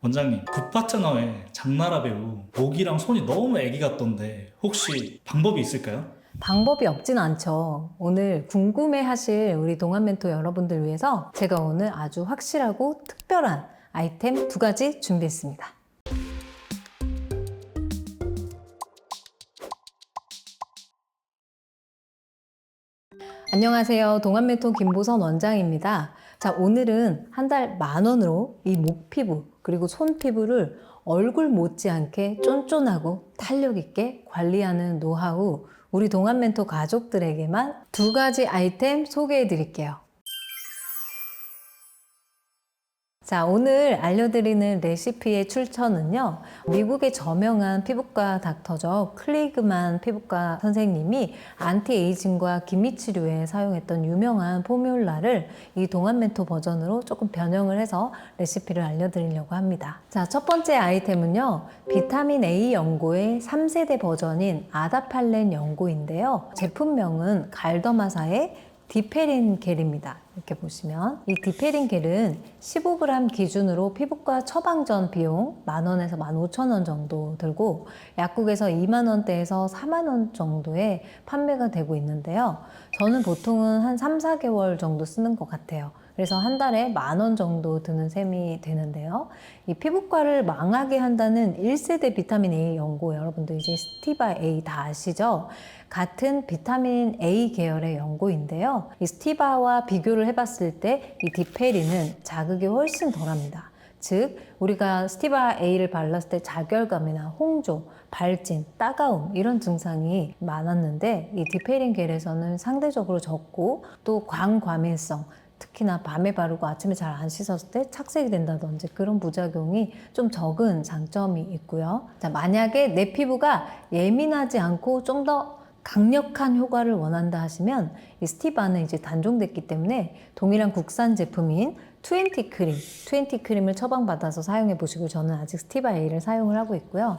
원장님, 굿파트너의 장나라 배우 목이랑 손이 너무 애기 같던데 혹시 방법이 있을까요? 방법이 없진 않죠. 오늘 궁금해 하실 우리 동안 멘토 여러분들 위해서 제가 오늘 아주 확실하고 특별한 아이템 2가지 준비했습니다. 안녕하세요. 동안 멘토 김보선 원장입니다. 자, 오늘은 한 달 10,000원으로 이 목 피부 그리고 손 피부를 얼굴 못지않게 쫀쫀하고 탄력 있게 관리하는 노하우 우리 동안 멘토 가족들에게만 2가지 아이템 소개해 드릴게요. 자, 오늘 알려드리는 레시피의 출처는요, 미국의 저명한 피부과 닥터죠. 클리그만 피부과 선생님이 안티에이징과 기미 치료에 사용했던 유명한 포뮬라를 이 동안 멘토 버전으로 조금 변형을 해서 레시피를 알려드리려고 합니다. 자, 첫 번째 아이템은요, 비타민 A 연고의 3세대 버전인 아다팔렌 연고인데요. 제품명은 갈더마사의 디페린 겔입니다. 이렇게 보시면 이 디페린 겔은 15g 기준으로 피부과 처방전 비용 10,000원에서 15,000원 정도 들고 약국에서 20,000원대에서 40,000원 정도에 판매가 되고 있는데요. 저는 보통은 한 3, 4개월 정도 쓰는 것 같아요. 그래서 한 달에 10,000원 정도 드는 셈이 되는데요. 이 피부과를 망하게 한다는 1세대 비타민 A 연고, 여러분들 이제 스티바 A 다 아시죠? 같은 비타민 A 계열의 연고인데요. 이 스티바와 비교를 해봤을 때 이 디페린은 자극이 훨씬 덜합니다. 즉, 우리가 스티바 A를 발랐을 때 자결감이나 홍조, 발진, 따가움 이런 증상이 많았는데 이 디페린 겔에서는 상대적으로 적고 또 광과민성, 특히나 밤에 바르고 아침에 잘 안 씻었을 때 착색이 된다든지 그런 부작용이 좀 적은 장점이 있고요. 자, 만약에 내 피부가 예민하지 않고 좀 더 강력한 효과를 원한다 하시면 이 스티바는 이제 단종됐기 때문에 동일한 국산 제품인 20 크림을 처방받아서 사용해 보시고 저는 아직 스티바 A를 사용을 하고 있고요.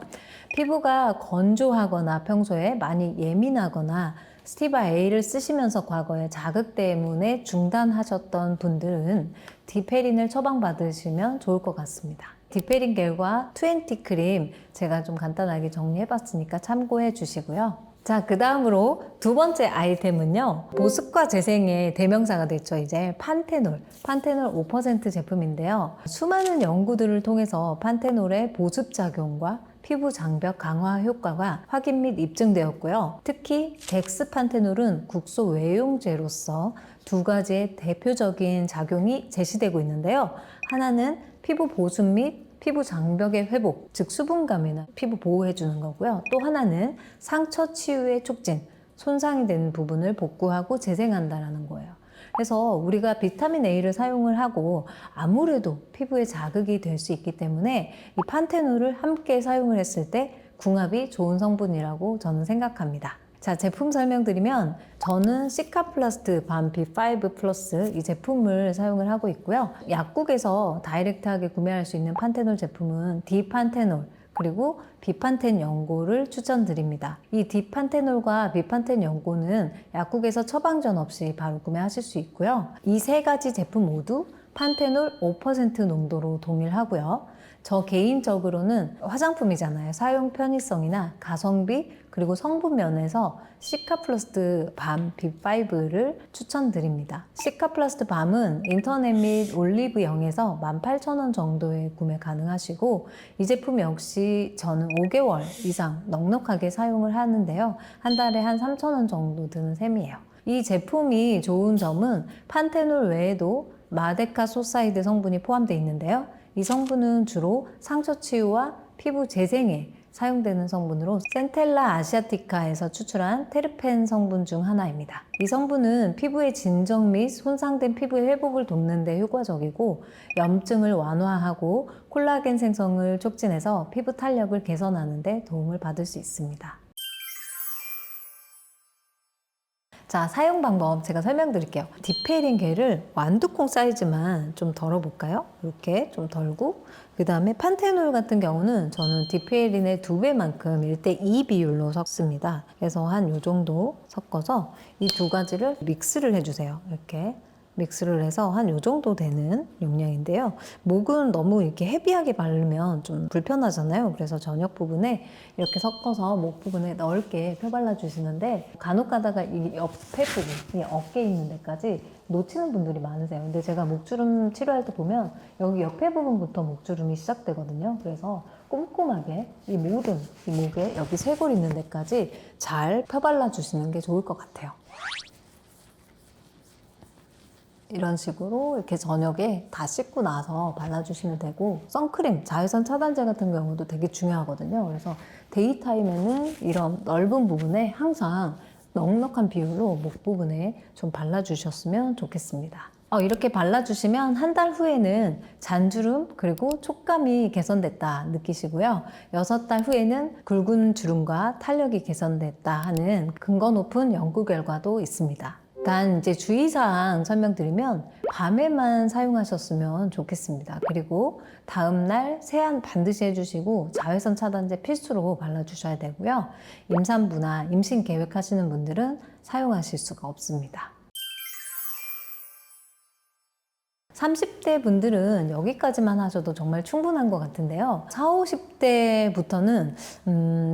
피부가 건조하거나 평소에 많이 예민하거나 스티바 A를 쓰시면서 과거에 자극 때문에 중단하셨던 분들은 디페린을 처방받으시면 좋을 것 같습니다. 디페린 겔과 20 크림 제가 좀 간단하게 정리해 봤으니까 참고해 주시고요. 자, 그 다음으로 2번째 아이템은요, 보습과 재생의 대명사가 됐죠. 이제 판테놀 5% 제품인데요. 수많은 연구들을 통해서 판테놀의 보습작용과 피부 장벽 강화 효과가 확인 및 입증되었고요. 특히 덱스판테놀은 국소 외용제로서 2가지의 대표적인 작용이 제시되고 있는데요. 하나는 피부 보습 및 피부 장벽의 회복, 즉 수분감이나 피부 보호해주는 거고요. 또 하나는 상처 치유의 촉진, 손상이 된 부분을 복구하고 재생한다는 거예요. 그래서 우리가 비타민 A를 사용을 하고 아무래도 피부에 자극이 될 수 있기 때문에 이 판테놀을 함께 사용을 했을 때 궁합이 좋은 성분이라고 저는 생각합니다. 자, 제품 설명드리면 저는 시카플라스트 밤 B5 플러스 이 제품을 사용을 하고 있고요. 약국에서 다이렉트하게 구매할 수 있는 판테놀 제품은 디판테놀 그리고 비판텐 연고를 추천드립니다. 이 디판테놀과 비판텐 연고는 약국에서 처방전 없이 바로 구매하실 수 있고요. 이 3가지 제품 모두 판테놀 5% 농도로 동일하고요. 저 개인적으로는 화장품이잖아요. 사용 편의성이나 가성비 그리고 성분 면에서 시카플러스트 밤 B5를 추천드립니다. 시카플러스트 밤은 인터넷 및 올리브영에서 18,000원 정도에 구매 가능하시고 이 제품 역시 저는 5개월 이상 넉넉하게 사용을 하는데요. 한 달에 한 3,000원 정도 드는 셈이에요. 이 제품이 좋은 점은 판테놀 외에도 마데카소사이드 성분이 포함되어 있는데요. 이 성분은 주로 상처 치유와 피부 재생에 사용되는 성분으로 센텔라 아시아티카에서 추출한 테르펜 성분 중 하나입니다. 이 성분은 피부의 진정 및 손상된 피부의 회복을 돕는 데 효과적이고 염증을 완화하고 콜라겐 생성을 촉진해서 피부 탄력을 개선하는 데 도움을 받을 수 있습니다. 자, 사용 방법 제가 설명드릴게요. 디페린 겔을 완두콩 사이즈만 좀 덜어볼까요? 이렇게 좀 덜고 그 다음에 판테놀 같은 경우는 저는 디페린의 2배만큼 1:2 비율로 섞습니다. 그래서 한 요 정도 섞어서 이 2가지를 믹스를 해주세요. 이렇게 믹스를 해서 한 요 정도 되는 용량인데요. 목은 너무 이렇게 헤비하게 바르면 좀 불편하잖아요. 그래서 저녁 부분에 이렇게 섞어서 목 부분에 넓게 펴발라 주시는데 간혹 가다가 이 옆에 부분, 이 어깨 있는 데까지 놓치는 분들이 많으세요. 근데 제가 목주름 치료할 때 보면 여기 옆에 부분부터 목주름이 시작되거든요. 그래서 꼼꼼하게 이 모든 이 목에 여기 쇄골 있는 데까지 잘 펴발라 주시는 게 좋을 것 같아요. 이런 식으로 이렇게 저녁에 다 씻고 나서 발라주시면 되고, 선크림, 자외선 차단제 같은 경우도 되게 중요하거든요. 그래서 데이타임에는 이런 넓은 부분에 항상 넉넉한 비율로 목 부분에 좀 발라주셨으면 좋겠습니다. 이렇게 발라주시면 한 달 후에는 잔주름 그리고 촉감이 개선됐다 느끼시고요. 6달 후에는 굵은 주름과 탄력이 개선됐다 하는 근거 높은 연구 결과도 있습니다. 단 이제 주의사항 설명드리면 밤에만 사용하셨으면 좋겠습니다. 그리고 다음날 세안 반드시 해주시고 자외선 차단제 필수로 발라주셔야 되고요. 임산부나 임신 계획하시는 분들은 사용하실 수가 없습니다. 30대 분들은 여기까지만 하셔도 정말 충분한 것 같은데요. 40, 50대부터는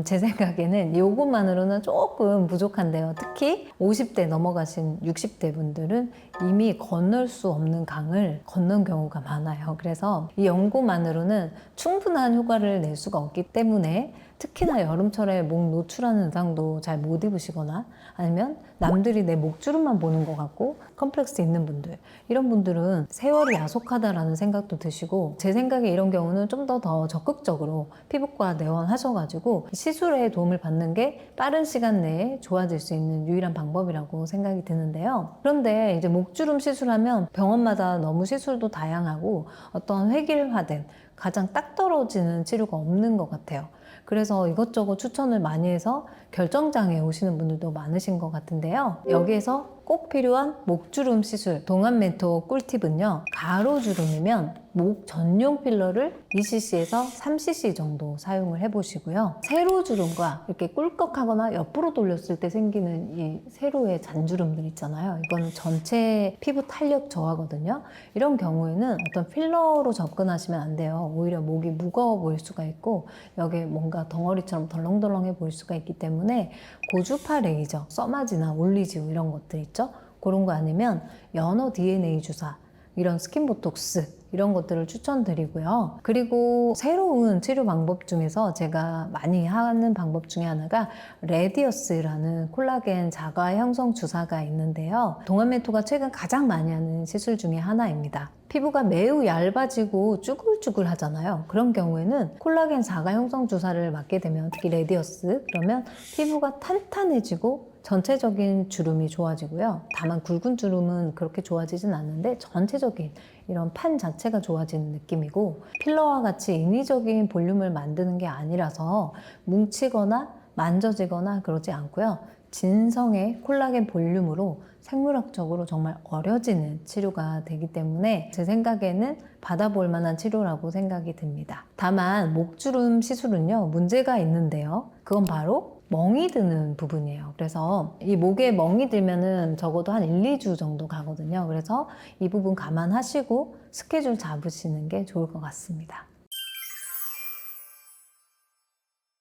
제 생각에는 이것만으로는 조금 부족한데요. 특히 50대 넘어가신 60대 분들은 이미 건널 수 없는 강을 건넌 경우가 많아요. 그래서 이 연고만으로는 충분한 효과를 낼 수가 없기 때문에 특히나 여름철에 목 노출하는 의상도 잘 못 입으시거나 아니면 남들이 내 목주름만 보는 것 같고 컴플렉스 있는 분들, 이런 분들은 세월이 야속하다라는 생각도 드시고, 제 생각에 이런 경우는 좀 더 적극적으로 피부과 내원하셔가지고 시술에 도움을 받는 게 빠른 시간 내에 좋아질 수 있는 유일한 방법이라고 생각이 드는데요. 그런데 이제 목주름 시술하면 병원마다 너무 시술도 다양하고 어떤 획일화된 가장 딱 떨어지는 치료가 없는 것 같아요. 그래서 이것저것 추천을 많이 해서 결정장애 오시는 분들도 많으신 것 같은데요. 여기에서 꼭 필요한 목주름 시술 동안 멘토 꿀팁은요, 가로주름이면 목 전용 필러를 2cc에서 3cc 정도 사용을 해보시고요. 세로주름과 이렇게 꿀꺽하거나 옆으로 돌렸을 때 생기는 이 세로의 잔주름들 있잖아요. 이거는 전체 피부 탄력 저하거든요. 이런 경우에는 어떤 필러로 접근하시면 안 돼요. 오히려 목이 무거워 보일 수가 있고 여기에 뭔가 덩어리처럼 덜렁덜렁해 보일 수가 있기 때문에 고주파 레이저, 써마지나 올리지오 이런 것들 있죠? 그런 거 아니면 연어 DNA 주사, 이런 스킨보톡스 이런 것들을 추천드리고요. 그리고 새로운 치료 방법 중에서 제가 많이 하는 방법 중에 하나가 레디어스라는 콜라겐 자가 형성 주사가 있는데요. 동안메토가 최근 가장 많이 하는 시술 중에 하나입니다. 피부가 매우 얇아지고 쭈글쭈글 하잖아요. 그런 경우에는 콜라겐 자가 형성 주사를 맞게 되면, 특히 레디어스, 그러면 피부가 탄탄해지고 전체적인 주름이 좋아지고요. 다만 굵은 주름은 그렇게 좋아지진 않는데 전체적인 이런 판 자체가 좋아지는 느낌이고, 필러와 같이 인위적인 볼륨을 만드는 게 아니라서 뭉치거나 만져지거나 그러지 않고요. 진성의 콜라겐 볼륨으로 생물학적으로 정말 어려지는 치료가 되기 때문에 제 생각에는 받아볼 만한 치료라고 생각이 듭니다. 다만 목주름 시술은요, 문제가 있는데요. 그건 바로 멍이 드는 부분이에요. 그래서 이 목에 멍이 들면은 적어도 한 1, 2주 정도 가거든요. 그래서 이 부분 감안하시고 스케줄 잡으시는 게 좋을 것 같습니다.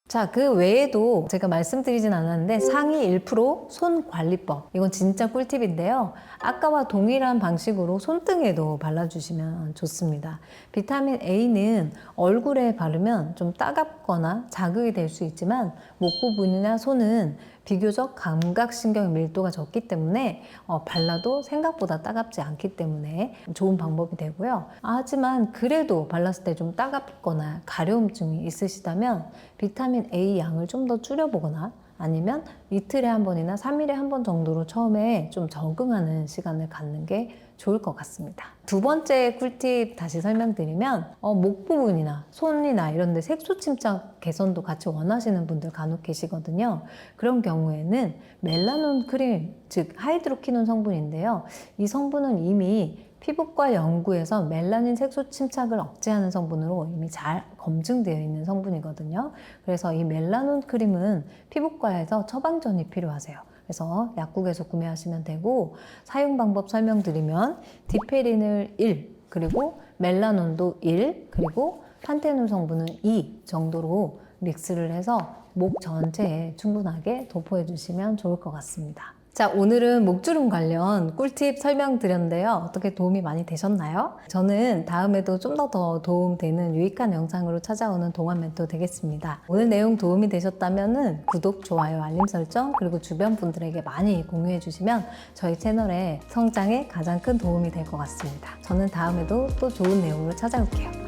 자, 그 외에도 제가 말씀드리진 않았는데 상위 1%손 관리법, 이건 진짜 꿀팁인데요. 아까와 동일한 방식으로 손등에도 발라주시면 좋습니다. 비타민 A는 얼굴에 바르면 좀 따갑거나 자극이 될 수 있지만 목 부분이나 손은 비교적 감각신경 밀도가 적기 때문에 발라도 생각보다 따갑지 않기 때문에 좋은 방법이 되고요. 하지만 그래도 발랐을 때 좀 따갑거나 가려움증이 있으시다면 비타민 A 양을 좀 더 줄여보거나 아니면 이틀에 한 번이나 3일에 한 번 정도로 처음에 좀 적응하는 시간을 갖는 게 좋을 것 같습니다. 두 번째 꿀팁 다시 설명드리면 목 부분이나 손이나 이런 데 색소 침착 개선도 같이 원하시는 분들 간혹 계시거든요. 그런 경우에는 멜라논 크림, 즉 하이드로키논 성분인데요. 이 성분은 이미 피부과 연구에서 멜라닌 색소 침착을 억제하는 성분으로 이미 잘 검증되어 있는 성분이거든요. 그래서 이 멜라논 크림은 피부과에서 처방전이 필요하세요. 그래서 약국에서 구매하시면 되고, 사용 방법 설명드리면 디페린을 1, 그리고 멜라논도 1, 그리고 판테놀 성분은 2 정도로 믹스를 해서 목 전체에 충분하게 도포해 주시면 좋을 것 같습니다. 자, 오늘은 목주름 관련 꿀팁 설명드렸는데요. 어떻게 도움이 많이 되셨나요? 저는 다음에도 좀 더 도움되는 유익한 영상으로 찾아오는 동안 멘토 되겠습니다. 오늘 내용 도움이 되셨다면 구독, 좋아요, 알림 설정, 그리고 주변 분들에게 많이 공유해 주시면 저희 채널의 성장에 가장 큰 도움이 될 것 같습니다. 저는 다음에도 또 좋은 내용으로 찾아올게요.